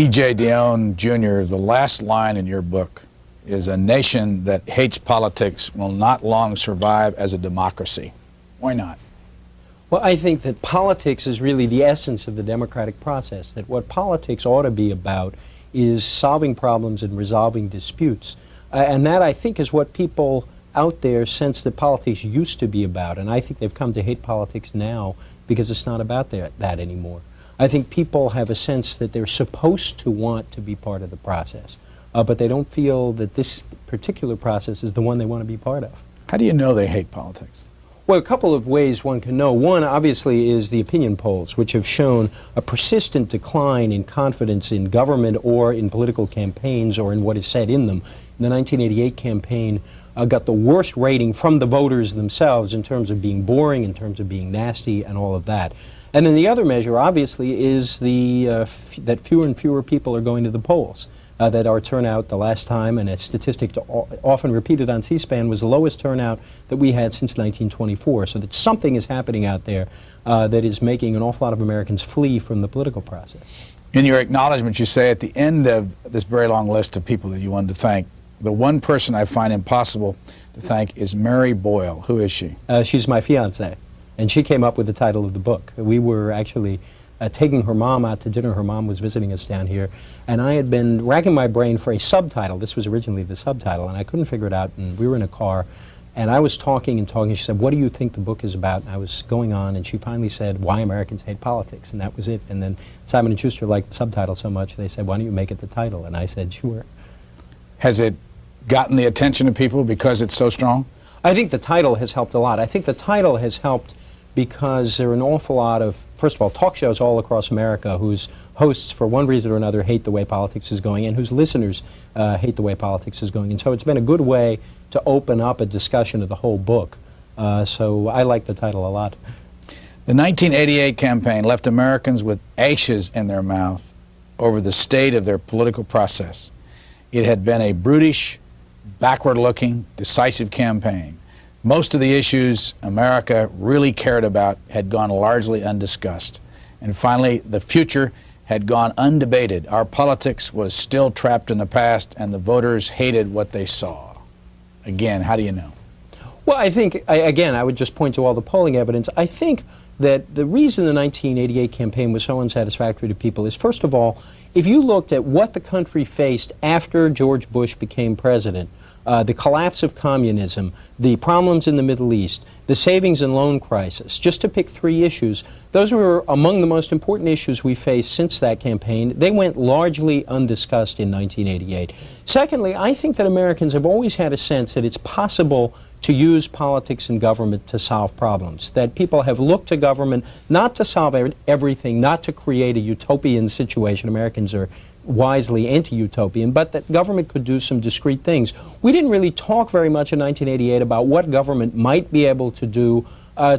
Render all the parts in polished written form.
E.J. Dionne Jr., the last line in your book is, "A nation that hates politics will not long survive as a democracy." Why not? Well, I think that politics is really the essence of the democratic process, that what politics ought to be about is solving problems and resolving disputes. And that, I think, is what people out there sense that politics used to be about. And I think they've come to hate politics now because it's not about that anymore. I think people have a sense that they're supposed to want to be part of the process, but they don't feel that this particular process is the one they want to be part of. How do you know they hate politics? Well, a couple of ways one can know. One, obviously, is the opinion polls, which have shown a persistent decline in confidence in government or in political campaigns or in what is said in them. In the 1988 campaign, got the worst rating from the voters themselves in terms of being boring, in terms of being nasty, and all of that. And then the other measure, obviously, is that fewer and fewer people are going to the polls. That our turnout the last time, and a statistic often repeated on C-SPAN, was the lowest turnout that we had since 1924. So that something is happening out there that is making an awful lot of Americans flee from the political process. In your acknowledgement, you say at the end of this very long list of people that you wanted to thank, the one person I find impossible to thank is Mary Boyle. Who is she? She's my fiancée, and she came up with the title of the book. We were actually taking her mom out to dinner. Her mom was visiting us down here, and I had been racking my brain for a subtitle. This was originally the subtitle, and I couldn't figure it out, and we were in a car, and I was talking and talking. She said, "What do you think the book is about?" And I was going on, and she finally said, "Why Americans Hate Politics," and that was it. And then Simon & Schuster liked the subtitle so much, they said, "Why don't you make it the title?" And I said, "Sure." Has it gotten the attention of people because it's so strong? I think the title has helped a lot. I think the title has helped because there are an awful lot of, first of all, talk shows all across America whose hosts, for one reason or another, hate the way politics is going, and whose listeners hate the way politics is going. And so it's been a good way to open up a discussion of the whole book. So I like the title a lot. The 1988 campaign left Americans with ashes in their mouth over the state of their political process. It had been a brutish, backward-looking, decisive campaign. Most of the issues America really cared about had gone largely undiscussed. And finally, the future had gone undebated. Our politics was still trapped in the past, and the voters hated what they saw. Again, how do you know? Well, I think, again, I would just point to all the polling evidence. I think that the reason the 1988 campaign was so unsatisfactory to people is, first of all, if you looked at what the country faced after George Bush became president, the collapse of communism, the problems in the Middle East, the savings and loan crisis, just to pick three issues, those were among the most important issues we faced since that campaign. They went largely undiscussed in 1988. Secondly, I think that Americans have always had a sense that it's possible to use politics and government to solve problems, that people have looked to government not to solve everything, not to create a utopian situation. Americans are wisely anti-utopian, but that government could do some discrete things. We didn't really talk very much in 1988 about what government might be able to do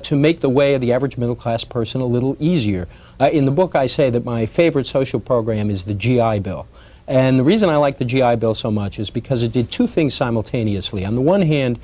to make the way of the average middle-class person a little easier. In the book, I say that my favorite social program is the GI Bill. And the reason I like the GI Bill so much is because it did two things simultaneously. On the one hand,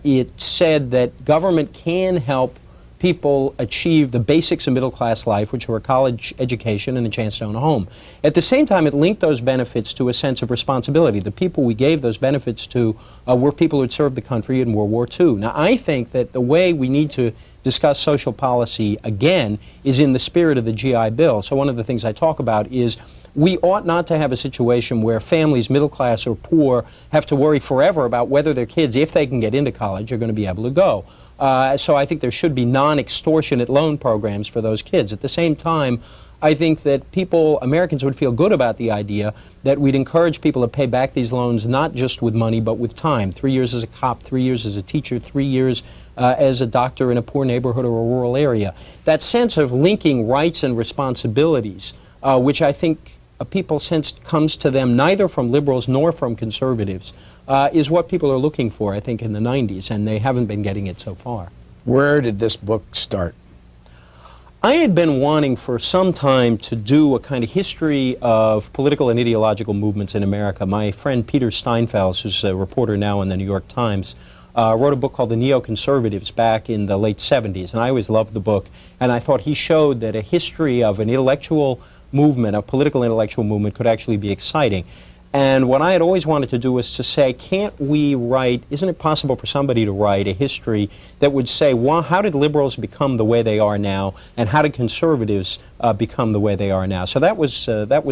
it said that government can help people achieve the basics of middle-class life, which were a college education and a chance to own a home. At the same time, it linked those benefits to a sense of responsibility. The people we gave those benefits to were people who had served the country in World War II. Now, I think that the way we need to discuss social policy again is in the spirit of the GI Bill. So one of the things I talk about is we ought not to have a situation where families, middle class or poor, have to worry forever about whether their kids, if they can get into college, are going to be able to go. So I think there should be non-extortionate loan programs for those kids. At the same time, I think that Americans would feel good about the idea that we'd encourage people to pay back these loans not just with money but with time. 3 years as a cop, 3 years as a teacher, 3 years as a doctor in a poor neighborhood or a rural area. That sense of linking rights and responsibilities, which I think people sense comes to them neither from liberals nor from conservatives, is what people are looking for, I think, in the 90s, and they haven't been getting it so far. Where did this book start? I had been wanting for some time to do a kind of history of political and ideological movements in America. My friend Peter Steinfels, who's a reporter now in the New York Times, wrote a book called The Neoconservatives back in the late 70s, and I always loved the book, and I thought he showed that a history of an intellectual movement, a political intellectual movement, could actually be exciting. And what I had always wanted to do was to say, can't we write, isn't it possible for somebody to write a history that would say, well, how did liberals become the way they are now, and how did conservatives become the way they are now? So that was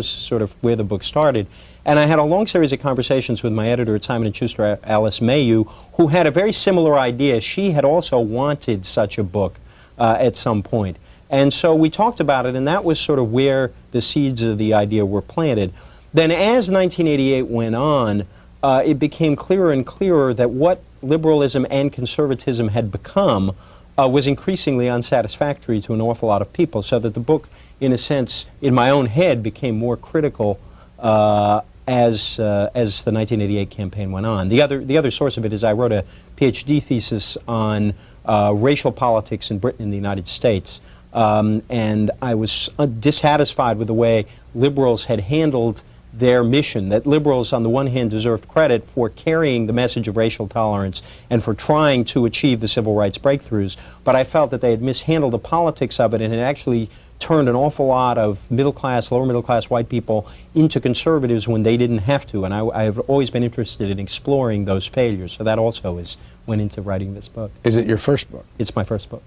sort of where the book started. And I had a long series of conversations with my editor at Simon & Schuster, Alice Mayhew, who had a very similar idea. She had also wanted such a book at some point. And so we talked about it, and that was sort of where the seeds of the idea were planted. Then as 1988 went on, it became clearer and clearer that what liberalism and conservatism had become was increasingly unsatisfactory to an awful lot of people, so that the book, in a sense, in my own head, became more critical as the 1988 campaign went on. The other source of it is I wrote a PhD thesis on racial politics in Britain and the United States, and I was dissatisfied with the way liberals had handled their mission, that liberals on the one hand deserved credit for carrying the message of racial tolerance and for trying to achieve the civil rights breakthroughs, but I felt that they had mishandled the politics of it and had actually turned an awful lot of middle-class, lower-middle-class white people into conservatives when they didn't have to, and I have always been interested in exploring those failures, so that also went into writing this book. Is it your first book? It's my first book.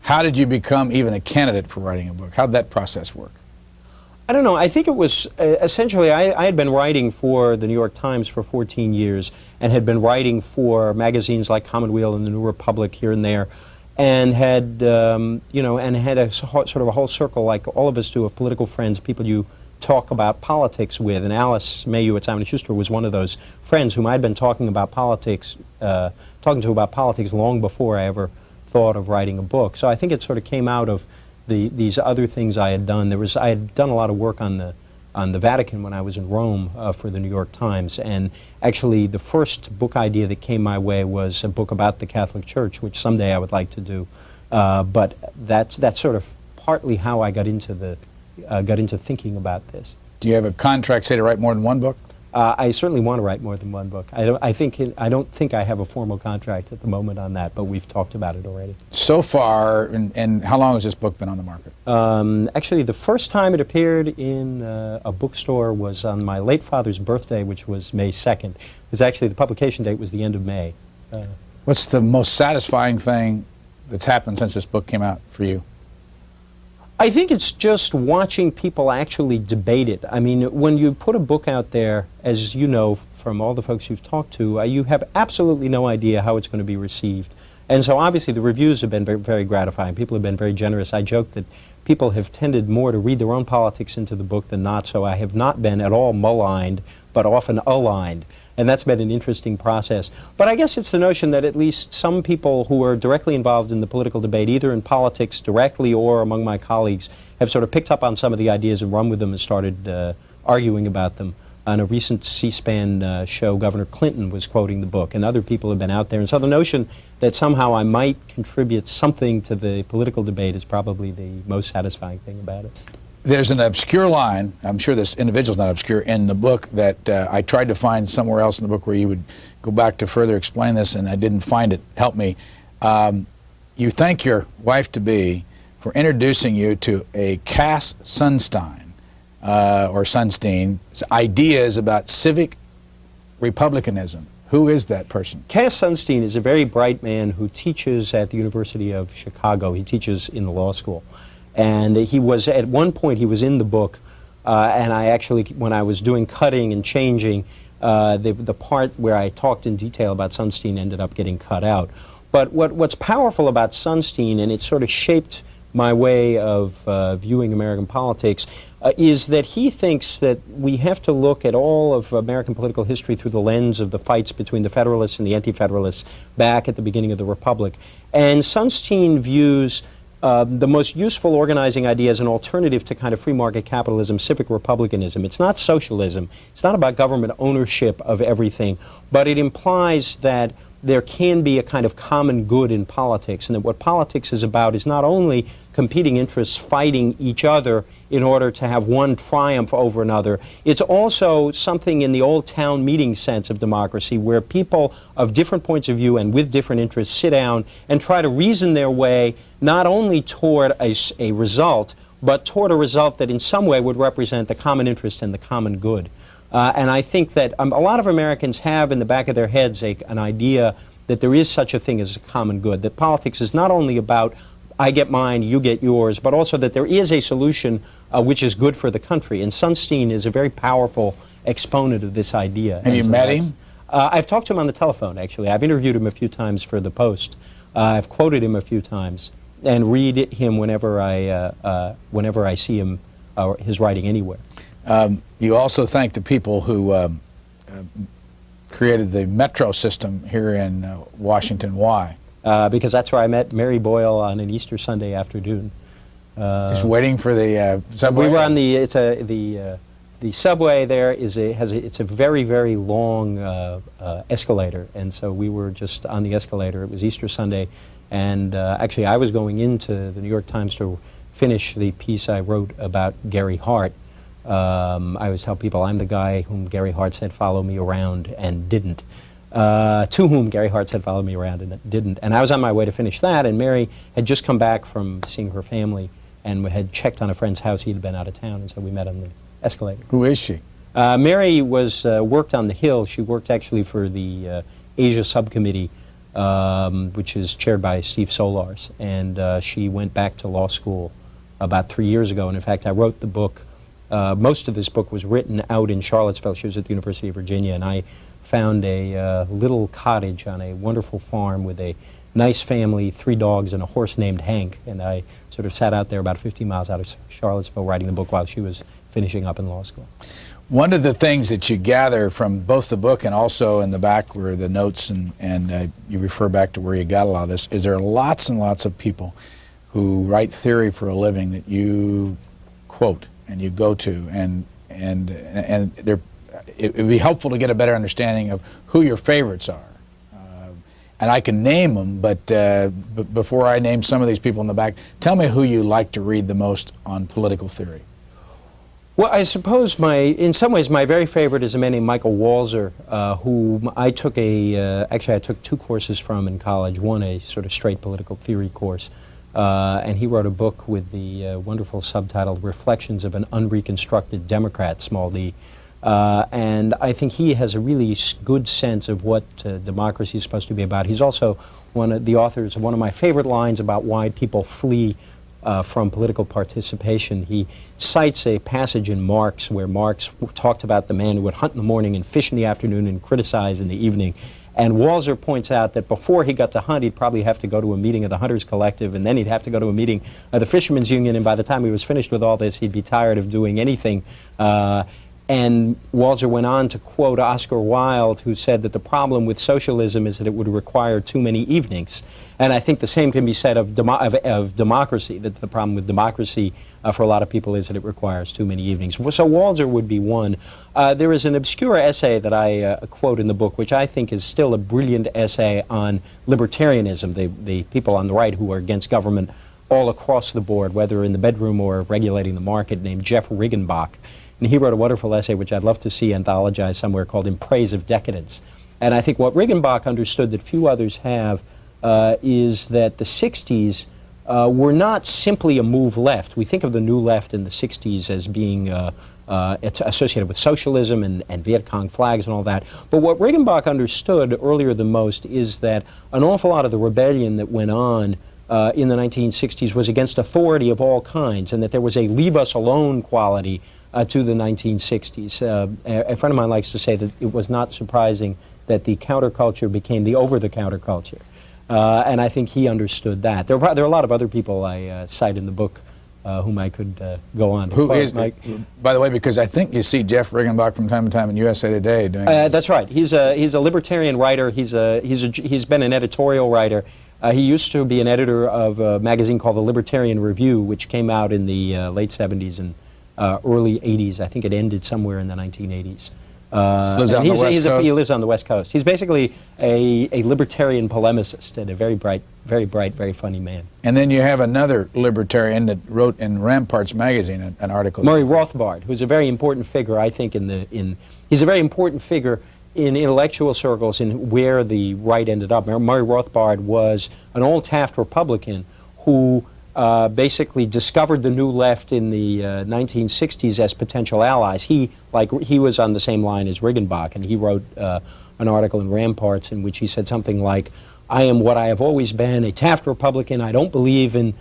How did you become even a candidate for writing a book? How did that process work? I don't know. I think it was essentially I had been writing for the New York Times for 14 years and had been writing for magazines like Commonweal and the New Republic here and there, and had you know, and had a sort of a whole circle like all of us do of political friends, people you talk about politics with, and Alice Mayhew at Simon & Schuster was one of those friends whom I'd been talking to about politics long before I ever thought of writing a book. So I think it sort of came out of these other things I had done. I had done a lot of work on the Vatican when I was in Rome for the New York Times, and actually the first book idea that came my way was a book about the Catholic Church, which someday I would like to do. But that's sort of partly how I got into thinking about this. Do you have a contract, say, to write more than one book? I certainly want to write more than one book. I don't think I have a formal contract at the moment on that, but we've talked about it already. So far, and how long has this book been on the market? Actually, the first time it appeared in a bookstore was on my late father's birthday, which was May 2nd. It was actually, the publication date was the end of May. What's the most satisfying thing that's happened since this book came out for you? I think it's just watching people actually debate it. I mean, when you put a book out there, as you know from all the folks you've talked to, you have absolutely no idea how it's going to be received. And so obviously the reviews have been very, very gratifying. People have been very generous. I joke that people have tended more to read their own politics into the book than not, so I have not been at all maligned, but often aligned. And that's been an interesting process. But I guess it's the notion that at least some people who are directly involved in the political debate, either in politics directly or among my colleagues, have sort of picked up on some of the ideas and run with them and started arguing about them. On a recent C-SPAN show, Governor Clinton was quoting the book, and other people have been out there. And so the notion that somehow I might contribute something to the political debate is probably the most satisfying thing about it. There's an obscure line, I'm sure this individual's not obscure, in the book that I tried to find somewhere else in the book where you would go back to further explain this, and I didn't find it. Help me. You thank your wife-to-be for introducing you to a Cass Sunstein, or Sunstein's ideas about civic republicanism. Who is that person? Cass Sunstein is a very bright man who teaches at the University of Chicago. He teaches in the law school. And he was, at one point, he was in the book, and I actually, when I was doing cutting and changing, the part where I talked in detail about Sunstein ended up getting cut out. But what's powerful about Sunstein, and it sort of shaped my way of viewing American politics, is that he thinks that we have to look at all of American political history through the lens of the fights between the Federalists and the Anti-Federalists back at the beginning of the Republic. And Sunstein views the most useful organizing idea as an alternative to kind of free market capitalism, civic republicanism. It's not socialism. It's not about government ownership of everything, but it implies that there can be a kind of common good in politics, and that what politics is about is not only competing interests fighting each other in order to have one triumph over another, it's also something in the old town meeting sense of democracy where people of different points of view and with different interests sit down and try to reason their way not only toward a result, but toward a result that in some way would represent the common interest and the common good. And I think that a lot of Americans have in the back of their heads an idea that there is such a thing as a common good, that politics is not only about I get mine, you get yours, but also that there is a solution which is good for the country. And Sunstein is a very powerful exponent of this idea. Have you met him? I've talked to him on the telephone, actually. I've interviewed him a few times for the Post. I've quoted him a few times and read him whenever I see him or his writing anywhere. You also thank the people who created the metro system here in Washington. Why? Because that's where I met Mary Boyle on an Easter Sunday afternoon. Just waiting for the subway? We were on the subway there it's a very, very long escalator, and so we were just on the escalator. It was Easter Sunday, and actually I was going into the New York Times to finish the piece I wrote about Gary Hart. I always tell people I'm the guy whom Gary Hart said follow me around and didn't. To whom Gary Hart said follow me around and didn't. And I was on my way to finish that, and Mary had just come back from seeing her family and had checked on a friend's house. He had been out of town, and so we met on the escalator. Who is she? Mary was worked on the Hill. She worked actually for the Asia Subcommittee, which is chaired by Steve Solars, and she went back to law school about 3 years ago. And in fact, I wrote the book. Most of this book was written out in Charlottesville. She was at the University of Virginia, and I found a little cottage on a wonderful farm with a nice family, 3 dogs, and a horse named Hank. And I sort of sat out there about 50 miles out of Charlottesville writing the book while she was finishing up in law school. One of the things that you gather from both the book and also in the back where the notes and you refer back to where you got a lot of this, is there are lots and lots of people who write theory for a living that you quote and you go to, and it would be helpful to get a better understanding of who your favorites are. And I can name them, but before I name some of these people in the back, tell me who you like to read the most on political theory. Well, I suppose in some ways, my very favorite is a man named Michael Walzer, whom I took actually I took 2 courses from in college, one a sort of straight political theory course, and he wrote a book with the wonderful subtitle, Reflections of an Unreconstructed Democrat, small d. And I think he has a really good sense of what democracy is supposed to be about. He's also one of the authors of one of my favorite lines about why people flee from political participation. He cites a passage in Marx where Marx talked about the man who would hunt in the morning and fish in the afternoon and criticize in the evening. And Walzer points out that before he got to hunt, he'd probably have to go to a meeting of the Hunters Collective, and then he'd have to go to a meeting of the Fishermen's Union, and by the time he was finished with all this, he'd be tired of doing anything. And Walzer went on to quote Oscar Wilde, who said that the problem with socialism is that it would require too many evenings. And I think the same can be said of democracy, that the problem with democracy for a lot of people is that it requires too many evenings. So Walzer would be one. There is an obscure essay that I quote in the book, which I think is still a brilliant essay on libertarianism, the people on the right who are against government all across the board, whether in the bedroom or regulating the market, named Jeff Riggenbach. And he wrote a wonderful essay, which I'd love to see anthologized somewhere, called In Praise of Decadence. And I think what Riggenbach understood that few others have is that the 60s were not simply a move left. We think of the new left in the 60s as being associated with socialism and Viet Cong flags and all that. But what Riggenbach understood earlier than most is that an awful lot of the rebellion that went on in the 1960s was against authority of all kinds, and that there was a leave us alone quality to the 1960s. A friend of mine likes to say that it was not surprising that the counterculture became the over-the-counter culture. And I think he understood that. There are a lot of other people I cite in the book whom I could go on to Who quote, is, Mike. by the way, because I think you see Jeff Riggenbach from time to time in USA Today doing That's right. He's a libertarian writer. He's been an editorial writer. He used to be an editor of a magazine called the Libertarian Review, which came out in the late 70s and early 80s. I think it ended somewhere in the 1980s. He lives on the West Coast. He's basically a libertarian polemicist and a very bright, very funny man. And then you have another libertarian that wrote in Ramparts magazine an article. Murray Rothbard, who's a very important figure, I think, he's a very important figure in intellectual circles in where the right ended up. Murray Rothbard was an old Taft Republican who basically discovered the New Left in the 1960s as potential allies. He was on the same line as Riggenbach, and he wrote an article in Ramparts in which he said something like, "I am what I have always been, a Taft Republican. I don't believe in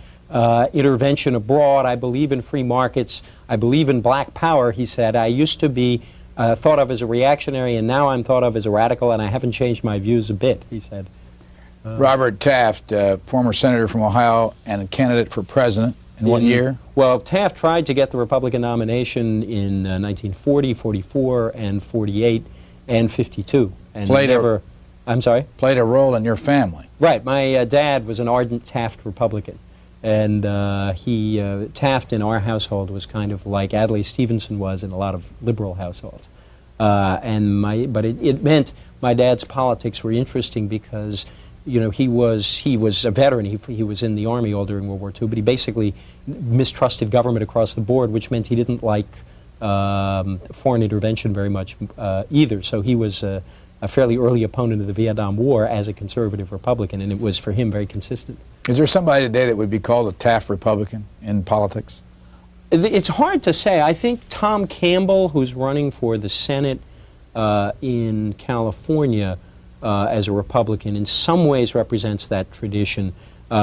intervention abroad. I believe in free markets. I believe in black power," he said. "I used to be thought of as a reactionary, and now I'm thought of as a radical, and I haven't changed my views a bit," he said. Robert Taft, former senator from Ohio and a candidate for president. In what year? Well, Taft tried to get the Republican nomination in 1940, 44, and 48, and 52. And I'm sorry? Played a role in your family. Right. My dad was an ardent Taft Republican. And Taft in our household was kind of like Adlai Stevenson was in a lot of liberal households. But it meant my dad's politics were interesting because, you know, he was a veteran. He was in the Army all during World War II, but he basically mistrusted government across the board, which meant he didn't like foreign intervention very much either. So he was a fairly early opponent of the Vietnam War as a conservative Republican, and it was for him very consistent. Is there somebody today that would be called a Taft Republican in politics? It's hard to say. I think Tom Campbell, who's running for the Senate in California as a Republican, in some ways represents that tradition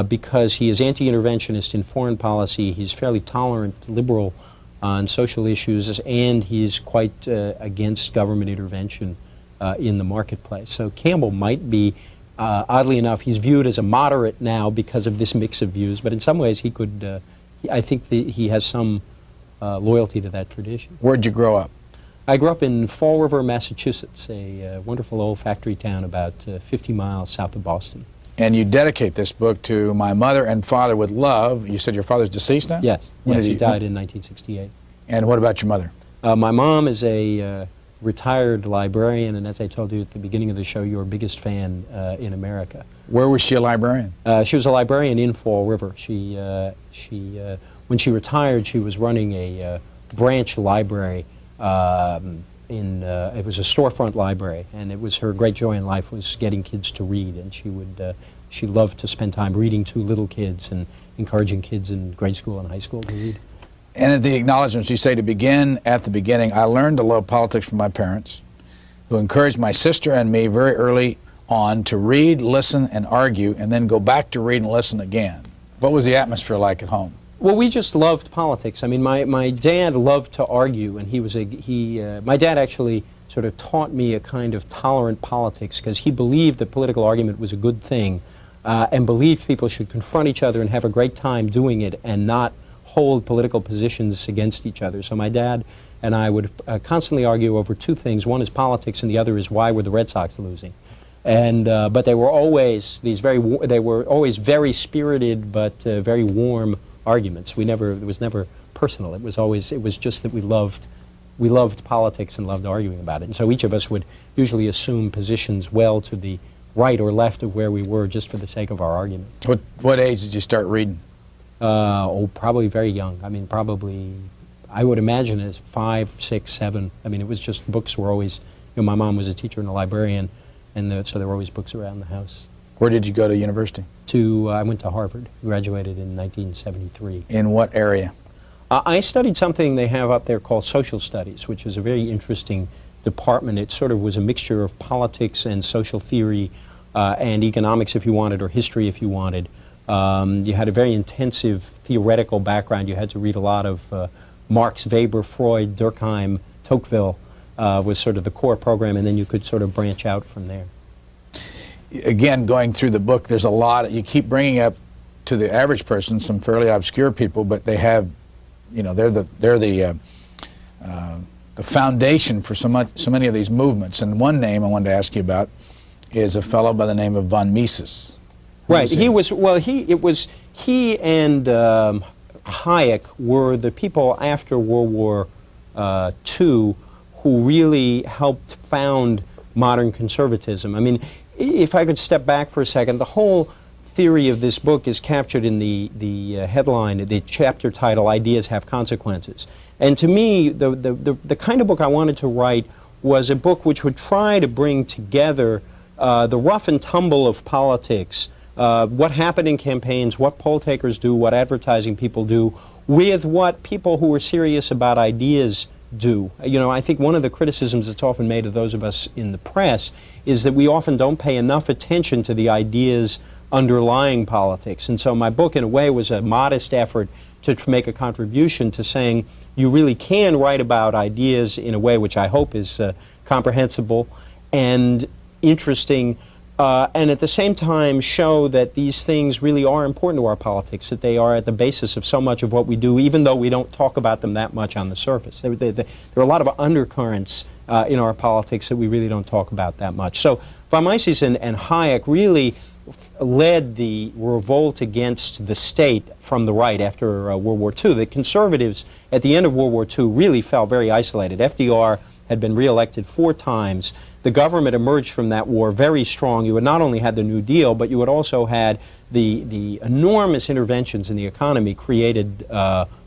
because he is anti-interventionist in foreign policy. He's fairly tolerant, liberal on social issues, and he's quite against government intervention in the marketplace. So Campbell might be, oddly enough, he's viewed as a moderate now because of this mix of views, but in some ways he could, I think he has some loyalty to that tradition. Where'd you grow up? I grew up in Fall River, Massachusetts, a wonderful old factory town about 50 miles south of Boston. And you dedicate this book to "My mother and father with love." You said your father's deceased now? Yes. Yes, he died in 1968. And what about your mother? My mom is a retired librarian, and as I told you at the beginning of the show, your biggest fan in America. Where was she a librarian? She was a librarian in Fall River. When she retired, she was running a branch library. It was a storefront library, and it was her great joy in life was getting kids to read, and she loved to spend time reading to little kids and encouraging kids in grade school and high school to read. And at the acknowledgments, you say, to begin at the beginning, I learned to love politics from my parents, who encouraged my sister and me very early on to read, listen, and argue, and then go back to read and listen again. What was the atmosphere like at home? Well, we just loved politics. I mean, my dad loved to argue, and my dad actually sort of taught me a kind of tolerant politics because he believed that political argument was a good thing and believed people should confront each other and have a great time doing it and not hold political positions against each other. So my dad and I would constantly argue over two things. One is politics, and the other is why were the Red Sox losing. And but they were always very spirited but very warm arguments. It was never personal. It was just that we loved politics and loved arguing about it. And so each of us would usually assume positions well to the right or left of where we were just for the sake of our argument. What age did you start reading? Probably very young. I mean, probably, I would imagine as 5, 6, 7. I mean, it was just books were always, you know, my mom was a teacher and a librarian, and so there were always books around the house. Where did you go to university? I went to Harvard, graduated in 1973. In what area? I studied something they have up there called social studies, which is a very interesting department. It sort of was a mixture of politics and social theory and economics if you wanted, or history if you wanted. You had a very intensive theoretical background. You had to read a lot of Marx, Weber, Freud, Durkheim, Tocqueville was sort of the core program, and then you could sort of branch out from there. Again, going through the book, there's a lot. You keep bringing up to the average person some fairly obscure people, but they have, you know, they're the foundation for so many of these movements. And one name I wanted to ask you about is a fellow by the name of von Mises. Right. He and Hayek were the people after World War II who really helped found modern conservatism. I mean, if I could step back for a second, the whole theory of this book is captured in the headline, the chapter title, Ideas Have Consequences. And to me, the kind of book I wanted to write was a book which would try to bring together the rough and tumble of politics what happened in campaigns, what poll takers do, what advertising people do, with what people who are serious about ideas do. You know, I think one of the criticisms that's often made of those of us in the press is that we often don't pay enough attention to the ideas underlying politics. And so my book, in a way, was a modest effort to make a contribution to saying you really can write about ideas in a way which I hope is comprehensible and interesting, and at the same time show that these things really are important to our politics, that they are at the basis of so much of what we do, even though we don't talk about them that much on the surface. There are a lot of undercurrents in our politics that we really don't talk about that much. So von Mises and Hayek really led the revolt against the state from the right after World War II. The conservatives at the end of World War II really felt very isolated. FDR had been reelected 4 times. The government emerged from that war very strong. You had not only had the New Deal, but you had also had the enormous interventions in the economy created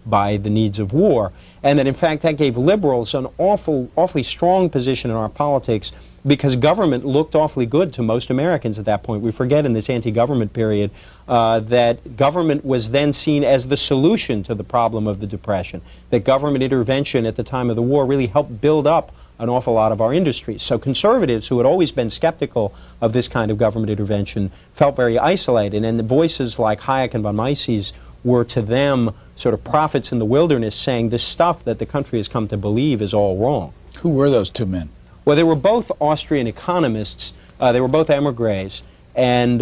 by the needs of war. And that, in fact, that gave liberals an awfully strong position in our politics, because government looked awfully good to most Americans at that point. We forget in this anti-government period that government was then seen as the solution to the problem of the Depression, that government intervention at the time of the war really helped build up an awful lot of our industries. So conservatives, who had always been skeptical of this kind of government intervention, felt very isolated, and the voices like Hayek and von Mises were to them sort of prophets in the wilderness, saying this stuff that the country has come to believe is all wrong. Who were those 2 men? Well, they were both Austrian economists. They were both émigrés. And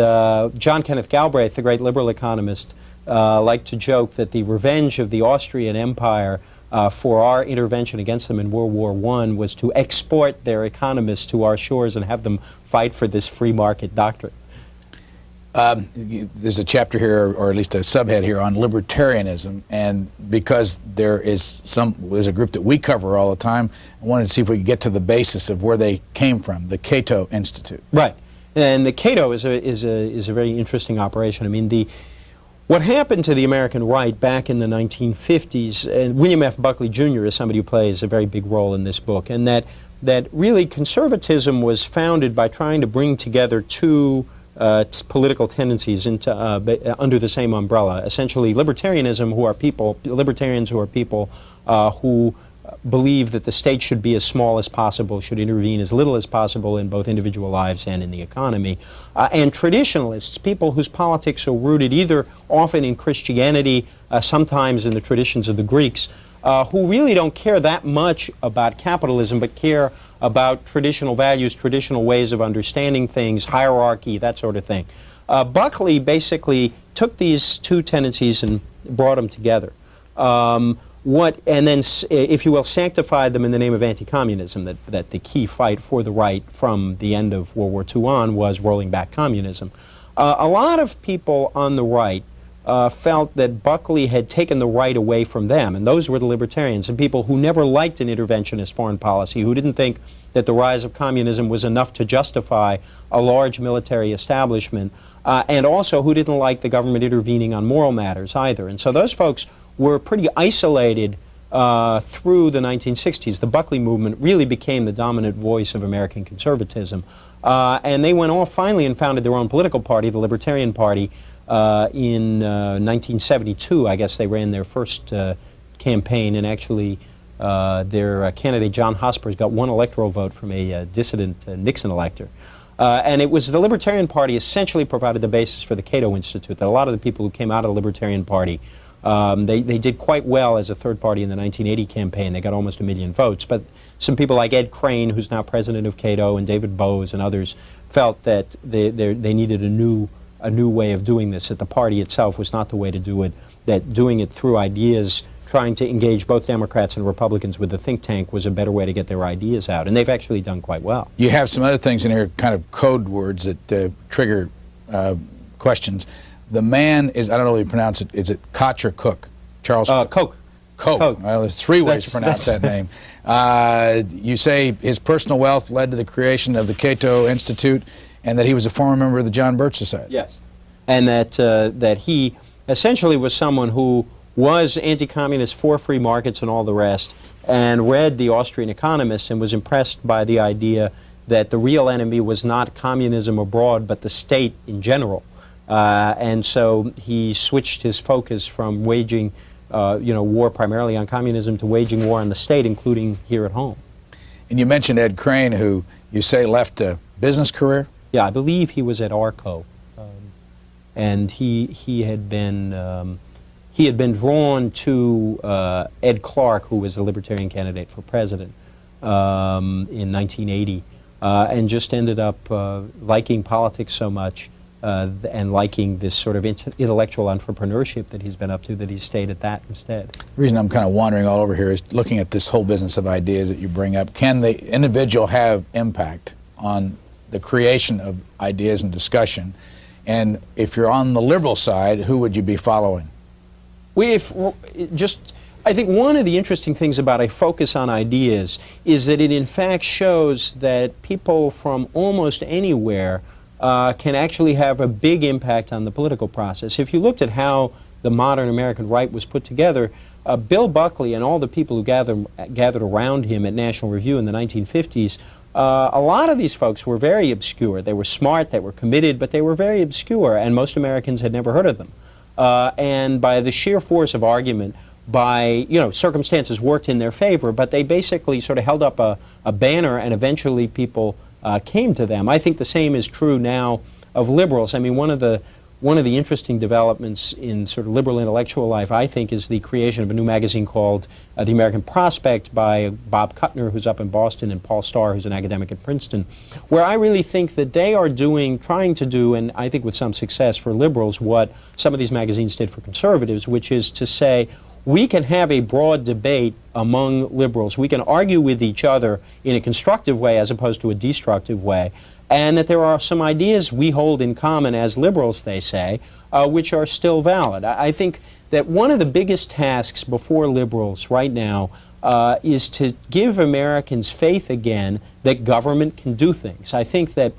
John Kenneth Galbraith, the great liberal economist, liked to joke that the revenge of the Austrian Empire for our intervention against them in World War I was to export their economists to our shores and have them fight for this free market doctrine. There's a chapter here, or at least a subhead here, on libertarianism, and because there's a group that we cover all the time, I wanted to see if we could get to the basis of where they came from, the Cato Institute. Right, and the Cato is a very interesting operation. I mean, what happened to the American right back in the 1950s, and William F. Buckley Jr. is somebody who plays a very big role in this book, and that really conservatism was founded by trying to bring together 2 political tendencies into, under the same umbrella. Essentially, libertarians who are people who believe that the state should be as small as possible, should intervene as little as possible in both individual lives and in the economy. And traditionalists, people whose politics are rooted either often in Christianity, sometimes in the traditions of the Greeks, who really don't care that much about capitalism, but care about traditional values, traditional ways of understanding things, hierarchy, that sort of thing. Buckley basically took these 2 tendencies and brought them together. And then, if you will, sanctified them in the name of anti-communism, that the key fight for the right from the end of World War II on was rolling back communism. A lot of people on the right felt that Buckley had taken the right away from them, and those were the libertarians, and people who never liked an interventionist foreign policy, who didn't think that the rise of communism was enough to justify a large military establishment, and also who didn't like the government intervening on moral matters either. And so those folks were pretty isolated through the 1960s. The Buckley movement really became the dominant voice of American conservatism. And they went off finally and founded their own political party, the Libertarian Party, in 1972. I guess they ran their first campaign, and actually their candidate, John Hosper's, got 1 electoral vote from a dissident Nixon elector. And it was the Libertarian Party essentially provided the basis for the Cato Institute, that a lot of the people who came out of the Libertarian Party, they did quite well as a third party in the 1980 campaign. They got almost 1 million votes. But some people like Ed Crane, who's now president of Cato, and David Bowes and others felt that they needed a new way of doing this, that the party itself was not the way to do it, that doing it through ideas, trying to engage both Democrats and Republicans with the think tank was a better way to get their ideas out. And they've actually done quite well. You have some other things in here, kind of code words that trigger questions. The man is, I don't know how you pronounce it, is it Koch or Cook? Charles Cook. Koch. Koch. Well, there's 3 ways to pronounce that name. You say his personal wealth led to the creation of the Cato Institute, and that he was a former member of the John Birch Society. Yes. And that he essentially was someone who was anti-communist, for free markets and all the rest, and read the Austrian economists and was impressed by the idea that the real enemy was not communism abroad, but the state in general. And so he switched his focus from waging war primarily on communism to waging war on the state, including here at home. And you mentioned Ed Crane, who you say left a business career? Yeah, I believe he was at Arco, and he had been drawn to Ed Clark, who was a Libertarian candidate for president in 1980, and just ended up liking politics so much and liking this sort of intellectual entrepreneurship that he's been up to, that he stayed at that instead. The reason I'm kind of wandering all over here is looking at this whole business of ideas that you bring up. Can the individual have impact on the creation of ideas and discussion? And if you're on the liberal side, who would you be following? I think one of the interesting things about a focus on ideas is that it in fact shows that people from almost anywhere can actually have a big impact on the political process. If you looked at how the modern American right was put together, Bill Buckley and all the people who gathered around him at National Review in the 1950s, a lot of these folks were very obscure. They were smart, they were committed, but they were very obscure, and most Americans had never heard of them. And by the sheer force of argument, circumstances worked in their favor, but they basically sort of held up a banner, and eventually people came to them. I think the same is true now of liberals. I mean, one of the interesting developments in sort of liberal intellectual life, I think, is the creation of a new magazine called The American Prospect by Bob Kuttner, who's up in Boston, and Paul Starr, who's an academic at Princeton, where I really think that they are trying to do, and I think with some success for liberals, what some of these magazines did for conservatives, which is to say, we can have a broad debate among liberals. We can argue with each other in a constructive way as opposed to a destructive way, and that there are some ideas we hold in common as liberals, they say, which are still valid. I think that one of the biggest tasks before liberals right now is to give Americans faith again that government can do things. I think that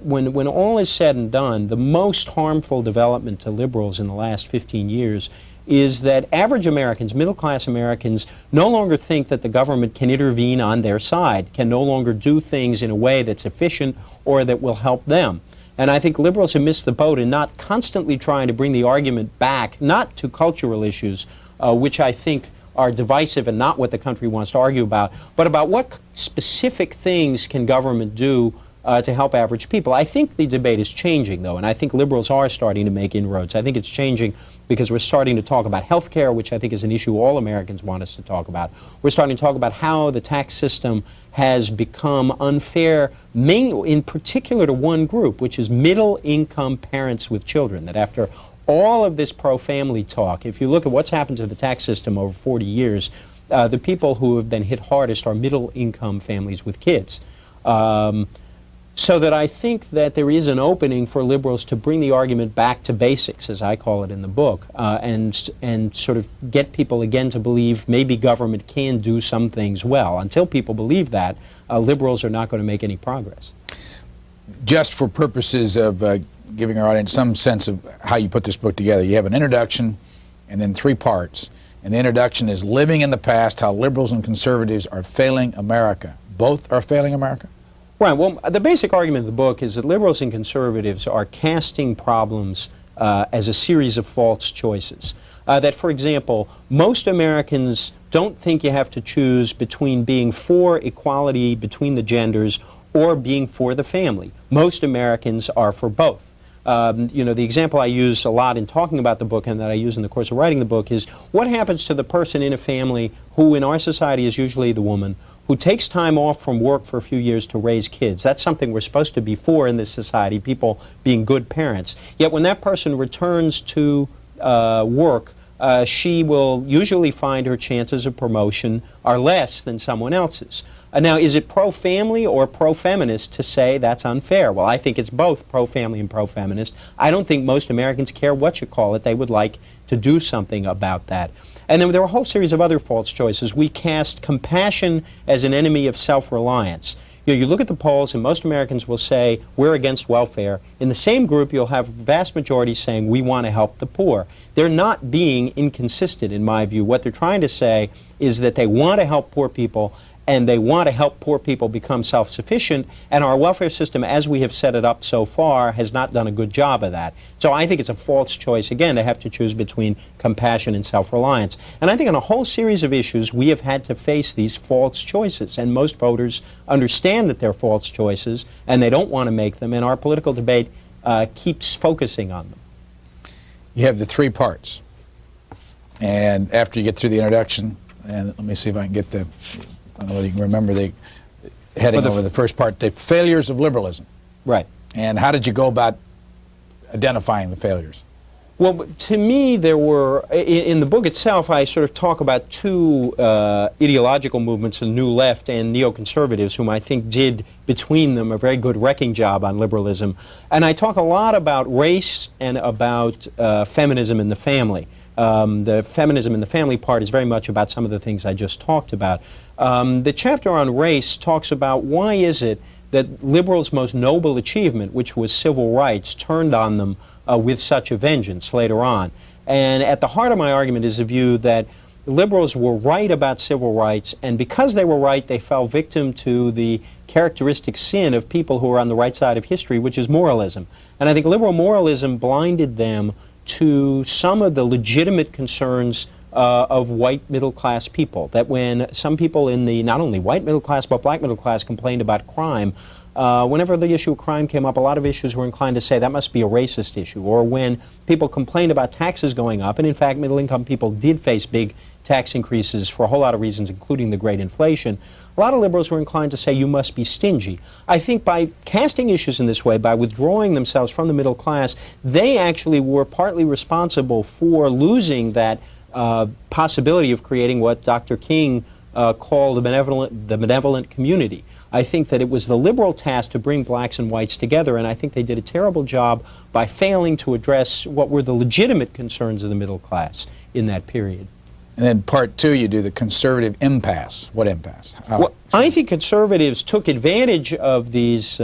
when all is said and done, the most harmful development to liberals in the last 15 years is that average Americans, middle-class Americans, no longer think that the government can intervene on their side, can no longer do things in a way that's efficient or that will help them. And I think liberals have missed the boat in not constantly trying to bring the argument back, not to cultural issues, which I think are divisive and not what the country wants to argue about, but about what specific things can government do to help average people. I think the debate is changing, though, and I think liberals are starting to make inroads. I think it's changing because we're starting to talk about health care, which I think is an issue all Americans want us to talk about. We're starting to talk about how the tax system has become unfair, in particular to one group, which is middle-income parents with children, that after all of this pro-family talk, if you look at what's happened to the tax system over 40 years, the people who have been hit hardest are middle-income families with kids. So that I think that there is an opening for liberals to bring the argument back to basics, as I call it in the book, and sort of get people again to believe maybe government can do some things well. Until people believe that, liberals are not going to make any progress. Just for purposes of giving our audience some sense of how you put this book together, you have an introduction and then 3 parts. And the introduction is Living in the Past, How Liberals and Conservatives Are Failing America. Both are failing America? Right. Well, the basic argument of the book is that liberals and conservatives are casting problems as a series of false choices. That, for example, most Americans don't think you have to choose between being for equality between the genders or being for the family. Most Americans are for both. The example I use a lot in talking about the book and that I use in the course of writing the book is what happens to the person in a family who in our society is usually the woman, who takes time off from work for a few years to raise kids. That's something we're supposed to be for in this society, people being good parents. Yet when that person returns to work, she will usually find her chances of promotion are less than someone else's. Now, is it pro-family or pro-feminist to say that's unfair? Well, I think it's both pro-family and pro-feminist. I don't think most Americans care what you call it. They would like to do something about that. And then there are a whole series of other false choices. We cast compassion as an enemy of self-reliance. You look at the polls, and most Americans will say, we're against welfare. In the same group, you'll have vast majority saying, we want to help the poor. They're not being inconsistent, in my view. What they're trying to say is that they want to help poor people, and they want to help poor people become self-sufficient, and our welfare system, as we have set it up so far, has not done a good job of that. So I think it's a false choice, again, to have to choose between compassion and self-reliance. And I think on a whole series of issues, we have had to face these false choices, and most voters understand that they're false choices, and they don't want to make them, and our political debate keeps focusing on them. You have the three parts. And after you get through the introduction, and let me see if I can get the, I don't know whether you can remember the heading over the first part, the failures of liberalism. Right. And how did you go about identifying the failures? Well, to me, there were, in the book itself, I sort of talk about two ideological movements, the New Left and neoconservatives, whom I think did, between them, a very good wrecking job on liberalism. And I talk a lot about race and about feminism in the family. The feminism in the family part is very much about some of the things I just talked about. The chapter on race talks about why is it that liberals' most noble achievement, which was civil rights, turned on them with such a vengeance later on. And at the heart of my argument is the view that liberals were right about civil rights, and because they were right, they fell victim to the characteristic sin of people who are on the right side of history, which is moralism. And I think liberal moralism blinded them to some of the legitimate concerns of white middle-class people. That when some people in the not only white middle class but black middle class complained about crime, whenever the issue of crime came up, a lot of issues were inclined to say that must be a racist issue. Or when people complained about taxes going up, and in fact middle-income people did face big tax increases for a whole lot of reasons, including the great inflation, a lot of liberals were inclined to say you must be stingy. I think by casting issues in this way, by withdrawing themselves from the middle class, they actually were partly responsible for losing that possibility of creating what Dr. King called the benevolent community. I think that it was the liberal task to bring blacks and whites together, and I think they did a terrible job by failing to address what were the legitimate concerns of the middle class in that period. And then part two, you do the conservative impasse. What impasse? Well, I think conservatives took advantage of these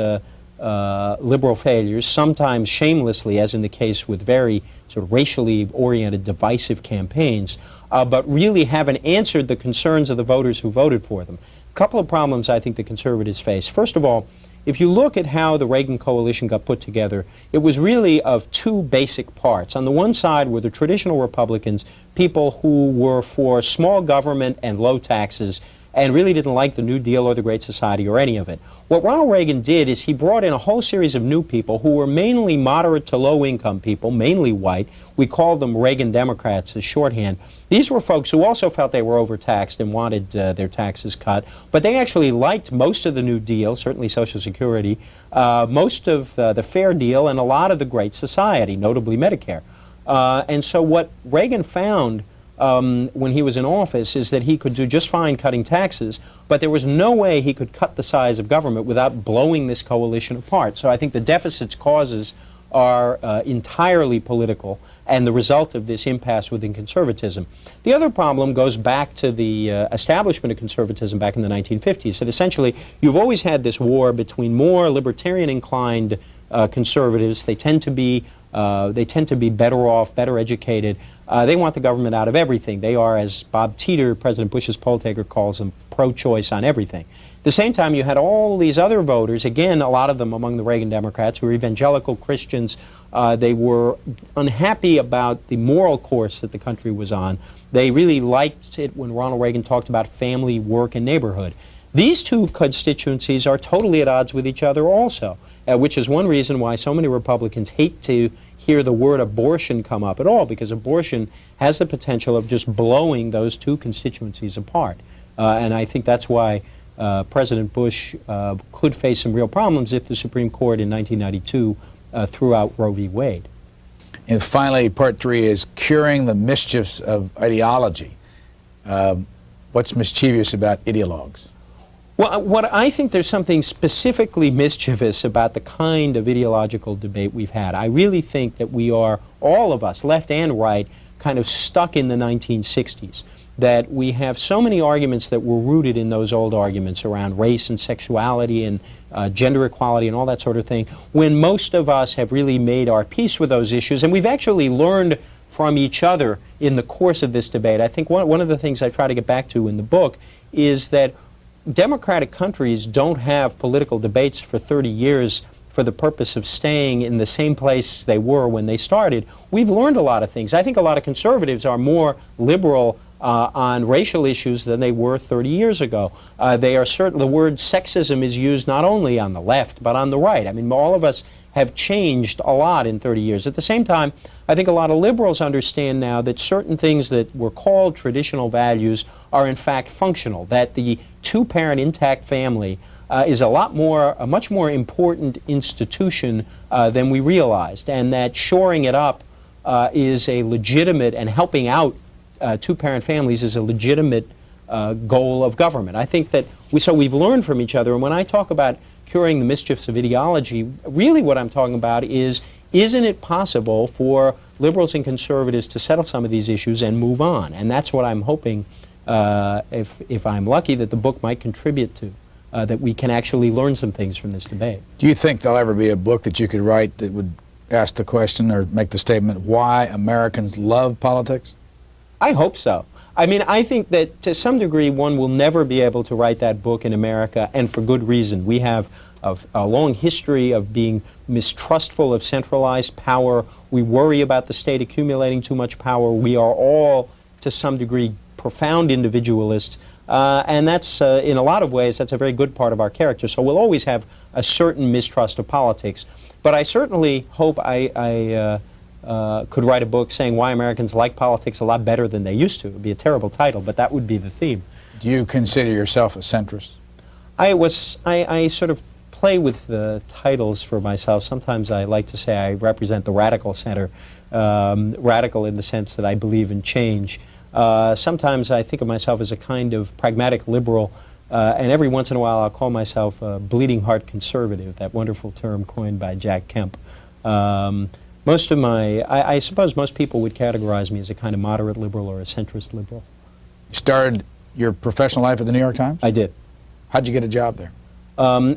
liberal failures, sometimes shamelessly, as in the case with very sort of racially oriented, divisive campaigns, but really haven't answered the concerns of the voters who voted for them. A couple of problems I think the conservatives face. First of all, if you look at how the Reagan coalition got put together, it was really of two basic parts. On the one side were the traditional Republicans, people who were for small government and low taxes, and really didn't like the New Deal or the Great Society or any of it. What Ronald Reagan did is he brought in a whole series of new people who were mainly moderate to low-income people, mainly white. We called them Reagan Democrats as shorthand. These were folks who also felt they were overtaxed and wanted their taxes cut, but they actually liked most of the New Deal, certainly Social Security, most of the Fair Deal, and a lot of the Great Society, notably Medicare. And so what Reagan found when he was in office is that he could do just fine cutting taxes, but there was no way he could cut the size of government without blowing this coalition apart. So I think the deficit's causes are entirely political and the result of this impasse within conservatism. The other problem goes back to the establishment of conservatism back in the 1950s, that essentially you've always had this war between more libertarian inclined conservatives. They tend to be better off, better educated. They want the government out of everything. They are, as Bob Teeter, President Bush's poll taker, calls them, pro-choice on everything. At the same time, you had all these other voters, again, a lot of them among the Reagan Democrats, who were evangelical Christians. They were unhappy about the moral course that the country was on. They really liked it when Ronald Reagan talked about family, work, and neighborhood. These two constituencies are totally at odds with each other also, which is one reason why so many Republicans hate to hear the word abortion come up at all, because abortion has the potential of just blowing those two constituencies apart. And I think that's why President Bush could face some real problems if the Supreme Court in 1992 threw out Roe v. Wade. And finally, part three is curing the mischiefs of ideology. What's mischievous about ideologues? Well, what I think there's something specifically mischievous about the kind of ideological debate we've had. I really think that we are, all of us, left and right, kind of stuck in the 1960s. That we have so many arguments that were rooted in those old arguments around race and sexuality and gender equality and all that sort of thing, when most of us have really made our peace with those issues, and we've actually learned from each other in the course of this debate. I think one of the things I try to get back to in the book is that democratic countries don't have political debates for 30 years for the purpose of staying in the same place they were when they started. We've learned a lot of things. I think a lot of conservatives are more liberal on racial issues than they were 30 years ago. They are certain the word sexism is used not only on the left but on the right. I mean, all of us have changed a lot in 30 years. At the same time, I think a lot of liberals understand now that certain things that were called traditional values are in fact functional, that the two-parent intact family is a much more important institution than we realized, and that shoring it up is a legitimate, and helping out two-parent families is a legitimate goal of government. I think that we've learned from each other, and when I talk about curing the mischiefs of ideology, really what I'm talking about is, isn't it possible for liberals and conservatives to settle some of these issues and move on? And that's what I'm hoping, if I'm lucky, that the book might contribute to, that we can actually learn some things from this debate. Do you think there'll ever be a book that you could write that would ask the question or make the statement, why Americans love politics? I hope so. I mean, I think that to some degree one will never be able to write that book in America, and for good reason. We have a long history of being mistrustful of centralized power. We worry about the state accumulating too much power. We are all, to some degree, profound individualists. And that's, in a lot of ways, that's a very good part of our character. So we'll always have a certain mistrust of politics. But I certainly hope I could write a book saying why Americans like politics a lot better than they used to. It would be a terrible title, but that would be the theme. Do you consider yourself a centrist? I sort of play with the titles for myself. Sometimes I like to say I represent the radical center, radical in the sense that I believe in change. Sometimes I think of myself as a kind of pragmatic liberal, and every once in a while I'll call myself a bleeding heart conservative, that wonderful term coined by Jack Kemp. Most of I suppose most people would categorize me as a kind of moderate liberal or a centrist liberal. You started your professional life at the New York Times? I did. How'd you get a job there?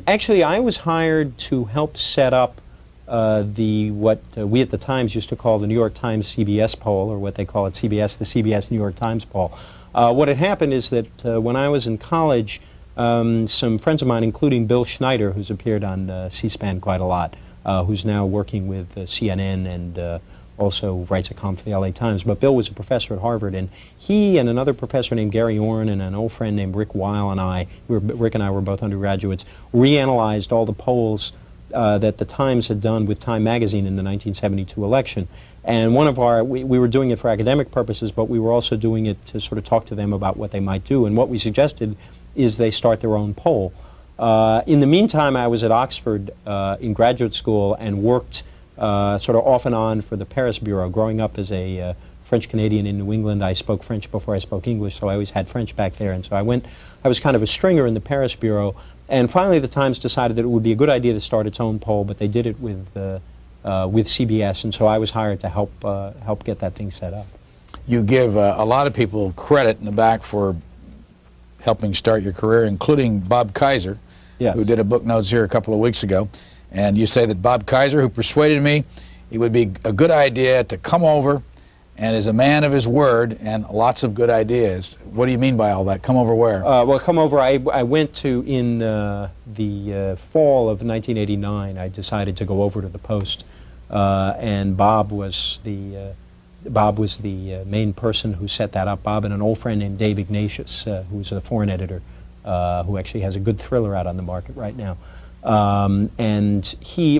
Actually, I was hired to help set up what we at the Times used to call the New York Times CBS poll, or what they call at CBS, the CBS New York Times poll. What had happened is that when I was in college, some friends of mine, including Bill Schneider, who's appeared on C-SPAN quite a lot, who's now working with CNN and also writes a column for the LA Times. But Bill was a professor at Harvard, and he and another professor named Gary Orn and an old friend named Rick Weil and I, Rick and I were both undergraduates, reanalyzed all the polls that the Times had done with Time magazine in the 1972 election. And one of we were doing it for academic purposes, but we were also doing it to sort of talk to them about what they might do. And what we suggested is they start their own poll. In the meantime, I was at Oxford in graduate school and worked sort of off and on for the Paris Bureau. Growing up as a French-Canadian in New England, I spoke French before I spoke English, so I always had French back there. And so I was kind of a stringer in the Paris Bureau. And finally, the Times decided that it would be a good idea to start its own poll, but they did it with CBS, and so I was hired to help get that thing set up. You give a lot of people credit in the back for helping start your career, including Bob Kaiser, yes, who did a book notes here a couple of weeks ago. And you say that Bob Kaiser, who persuaded me it would be a good idea to come over and is a man of his word and lots of good ideas. What do you mean by all that? Come over where? Well, come over, I went to, in the fall of 1989, I decided to go over to the Post, and Bob was the main person who set that up. Bob and an old friend named Dave Ignatius, who's a foreign editor, who actually has a good thriller out on the market right now. And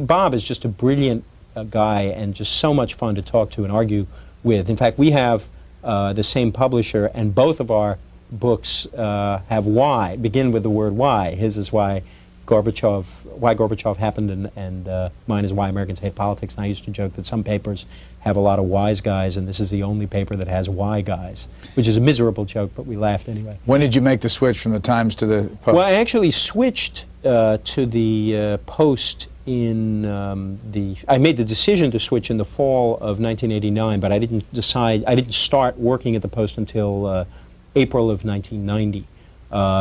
Bob is just a brilliant guy and just so much fun to talk to and argue with. In fact, we have the same publisher, and both of our books begin with the word why. His is why Gorbachev happened, and mine is Why Americans Hate Politics. And I used to joke that some papers have a lot of wise guys, and this is the only paper that has why guys, which is a miserable joke, but we laughed anyway. When did you make the switch from the Times to the Post? Well, I actually switched to the Post in I made the decision to switch in the fall of 1989, but I didn't start working at the Post until April of 1990.